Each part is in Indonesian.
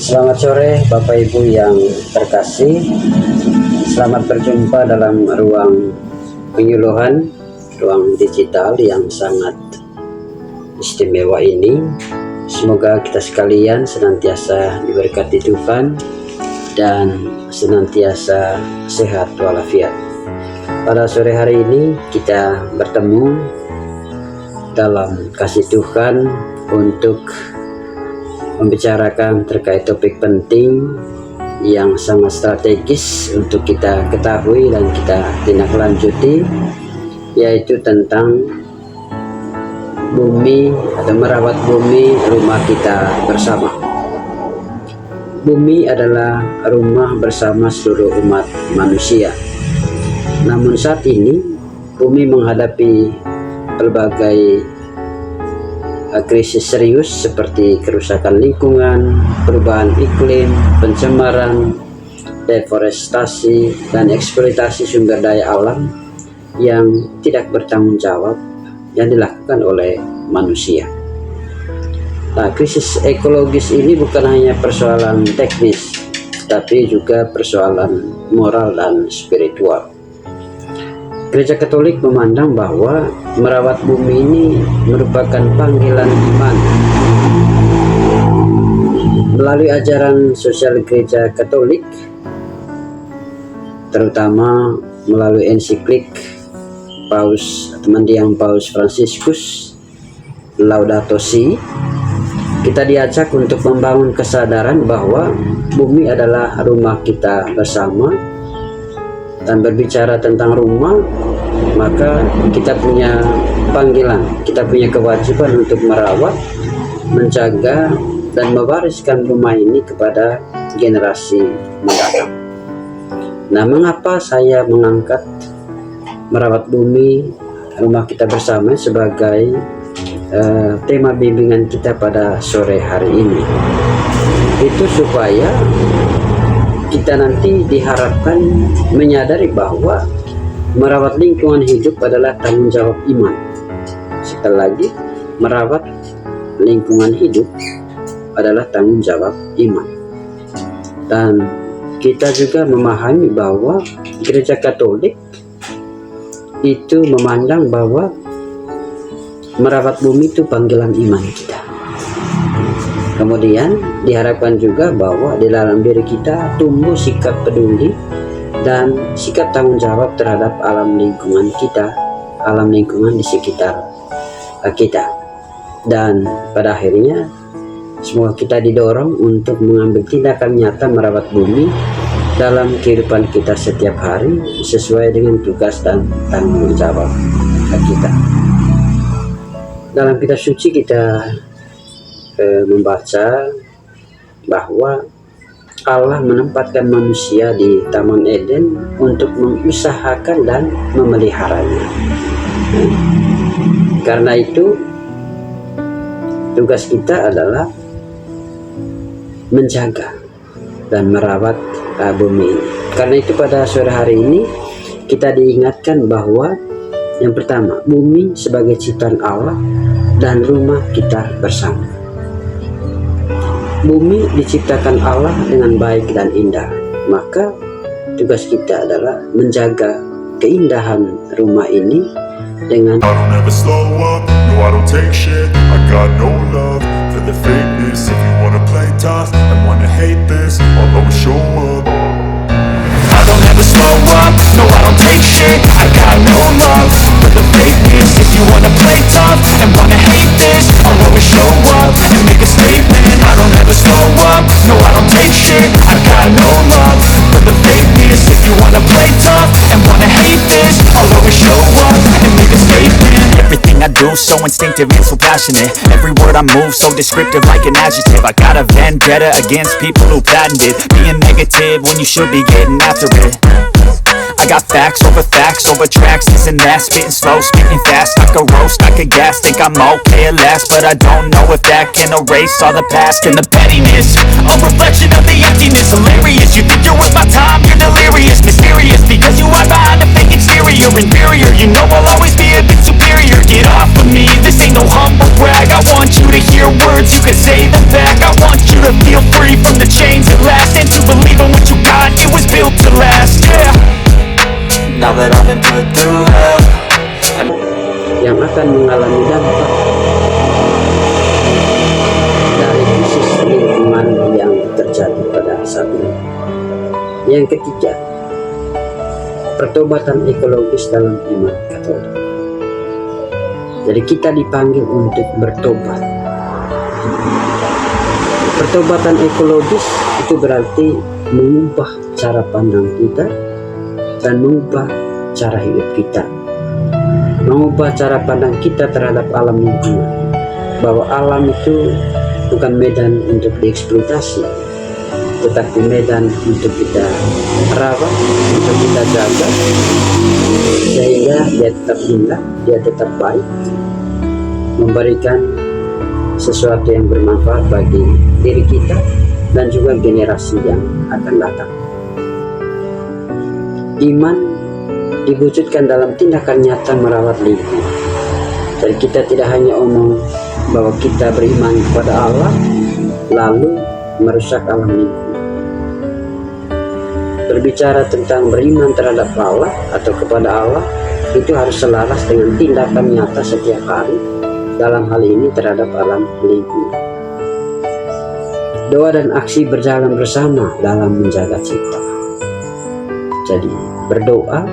Selamat sore Bapak Ibu yang terkasih. Selamat berjumpa dalam ruang penyuluhan, ruang digital yang sangat istimewa ini. Semoga kita sekalian senantiasa diberkati Tuhan dan senantiasa sehat walafiat. Pada sore hari ini kita bertemu dalam kasih Tuhan untuk membicarakan terkait topik penting yang sangat strategis untuk kita ketahui dan kita tindak lanjuti, yaitu tentang bumi atau merawat bumi, rumah kita bersama. Bumi adalah rumah bersama seluruh umat manusia. Namun saat ini bumi menghadapi berbagai krisis serius seperti kerusakan lingkungan, perubahan iklim, pencemaran, deforestasi, dan eksploitasi sumber daya alam yang tidak bertanggung jawab yang dilakukan oleh manusia. Nah, krisis ekologis ini bukan hanya persoalan teknis, tapi juga persoalan moral dan spiritual. Gereja Katolik memandang bahwa merawat bumi ini merupakan panggilan iman. Melalui ajaran sosial Gereja Katolik, terutama melalui ensiklik Paus Mendiang Paus Fransiskus Laudato Si, kita diajak untuk membangun kesadaran bahwa bumi adalah rumah kita bersama. Dan berbicara tentang rumah, maka kita punya panggilan, kita punya kewajiban untuk merawat, menjaga, dan mewariskan rumah ini kepada generasi mendatang. Nah, mengapa saya mengangkat merawat bumi, rumah kita bersama sebagai tema bimbingan kita pada sore hari ini? Itu supaya kita nanti diharapkan menyadari bahwa merawat lingkungan hidup adalah tanggung jawab iman. Sekali lagi, merawat lingkungan hidup adalah tanggung jawab iman. Dan kita juga memahami bahwa Gereja Katolik itu memandang bahwa merawat bumi itu panggilan iman kita. Kemudian diharapkan juga bahwa di dalam diri kita tumbuh sikap peduli dan sikap tanggung jawab terhadap alam lingkungan kita, alam lingkungan di sekitar kita. Dan pada akhirnya semua kita didorong untuk mengambil tindakan nyata merawat bumi dalam kehidupan kita setiap hari sesuai dengan tugas dan tanggung jawab kita. Dalam kitab suci kita membaca bahwa Allah menempatkan manusia di Taman Eden untuk mengusahakan dan memeliharanya. Karena itu tugas kita adalah menjaga dan merawat bumi ini. Karena itu pada sore hari ini kita diingatkan bahwa yang pertama, bumi sebagai ciptaan Allah dan rumah kita bersama. Bumi diciptakan Allah dengan baik dan indah, maka tugas kita adalah menjaga keindahan rumah ini dengan so instinctive and so passionate. Every word I move so descriptive like an adjective. I got a vendetta against people who patented being negative when you should be getting after it. I got facts over tracks, isn't that? Spitting slow, speaking fast, I could roast, I could gas. Think I'm okay at last, but I don't know if that can erase all the past and the pettiness. A reflection of the emptiness, hilarious. You think you're worth my time, you're delirious. Mysterious, because you hide behind a fake exterior. Inferior, you know I'll always be a bit superior. Get off of me, this ain't no humble brag. I want you to hear words, you can say them back. I want you to feel free from the that I've been put through hell. yang akan mengalami dampak dari krisis lingkungan yang terjadi pada saat ini. Yang ketiga, pertobatan ekologis dalam iman Katolik. Jadi kita dipanggil untuk bertobat. Pertobatan ekologis itu berarti mengubah cara pandang kita dan mengubah cara hidup kita, mengubah cara pandang kita terhadap alam lingkungan, bahwa alam itu bukan medan untuk dieksploitasi, tetapi medan untuk kita rawat, untuk kita jaga, sehingga dia tetap indah, dia tetap baik, memberikan sesuatu yang bermanfaat bagi diri kita dan juga generasi yang akan datang. Iman diwujudkan dalam tindakan nyata merawat lingkungan. Jadi kita tidak hanya omong bahwa kita beriman kepada Allah lalu merusak alam lingkungan. Berbicara tentang beriman terhadap Allah atau kepada Allah itu harus selaras dengan tindakan nyata setiap hari, dalam hal ini terhadap alam lingkungan. Doa dan aksi berjalan bersama dalam menjaga cipta. Jadi berdoa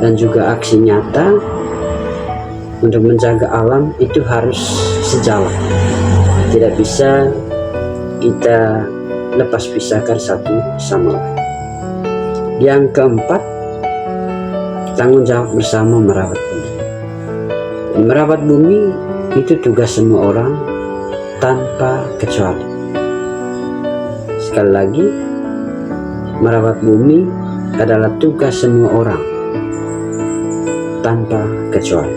dan juga aksi nyata untuk menjaga alam itu harus sejalan. Tidak bisa kita lepas pisahkan satu sama lain. Yang keempat, tanggung jawab bersama merawat bumi. Merawat bumi itu tugas semua orang tanpa kecuali. Sekali lagi, merawat bumi adalah tugas semua orang tanpa kecuali.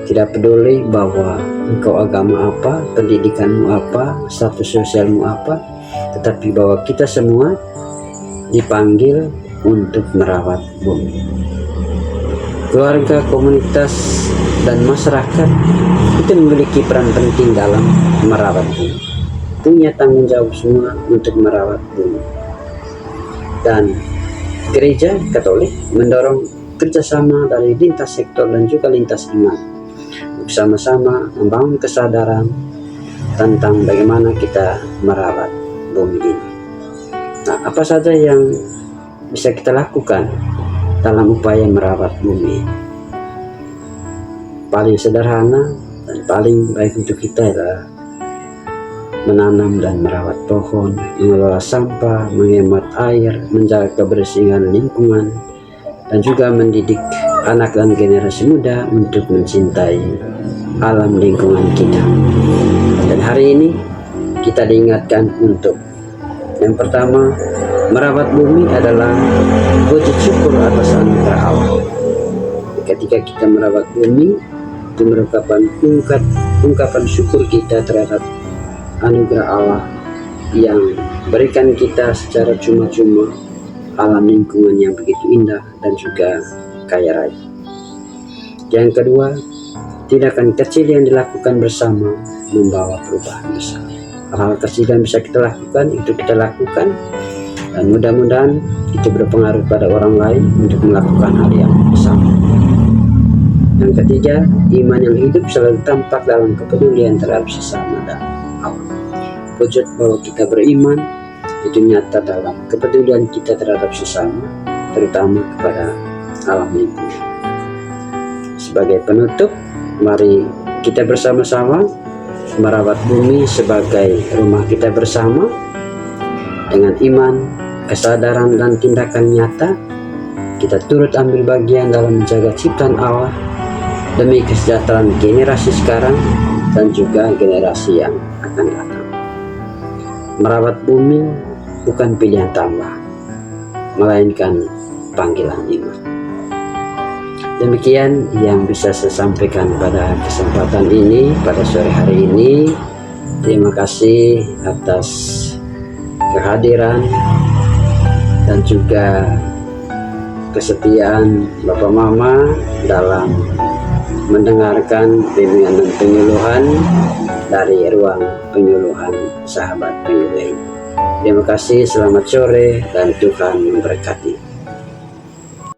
Tidak peduli bahwa engkau agama apa, pendidikanmu apa, status sosialmu apa, tetapi bahwa kita semua dipanggil untuk merawat bumi. Keluarga, komunitas, dan masyarakat itu memiliki peran penting dalam merawat bumi. Punya tanggung jawab semua untuk merawat bumi. Dan Gereja Katolik mendorong kerjasama dari lintas sektor dan juga lintas iman, bersama-sama membangun kesadaran tentang bagaimana kita merawat bumi ini. Nah, apa saja yang bisa kita lakukan dalam upaya merawat bumi? Paling sederhana dan paling baik untuk kita adalah menanam dan merawat pohon, mengelola sampah, menghemat air, menjaga kebersihan lingkungan, dan juga mendidik anak dan generasi muda untuk mencintai alam lingkungan kita. Dan hari ini kita diingatkan untuk yang pertama, merawat bumi adalah wujud syukur atas anugerah Allah. Ketika kita merawat bumi, itu merupakan ungkapan syukur kita terhadap anugerah Allah yang berikan kita secara cuma-cuma alam lingkungan yang begitu indah dan juga kaya raya. Yang kedua, tindakan kecil yang dilakukan bersama membawa perubahan besar. Hal-hal kecil yang bisa kita lakukan, itu kita lakukan, dan mudah-mudahan itu berpengaruh pada orang lain untuk melakukan hal yang sama. Yang ketiga, iman yang hidup selalu tampak dalam kepedulian terhadap sesama dan Allah. Wujud bahwa kita beriman itu nyata dalam kepedulian kita terhadap sesama, terutama kepada alam lingkungan. Sebagai penutup, mari kita bersama-sama merawat bumi sebagai rumah kita bersama dengan iman, kesadaran, dan tindakan nyata. Kita turut ambil bagian dalam menjaga ciptaan Allah demi kesejahteraan generasi sekarang dan juga generasi yang akan datang. Merawat bumi bukan pilihan tambah, melainkan panggilan iman. Demikian yang bisa saya sampaikan pada kesempatan ini, pada sore hari ini. Terima kasih atas kehadiran dan juga kesetiaan Bapak Mama dalam mendengarkan bimbingan dan penyuluhan dari ruang penyuluhan Sahabat Penyuluh. Terima kasih, selamat sore, dan Tuhan memberkati.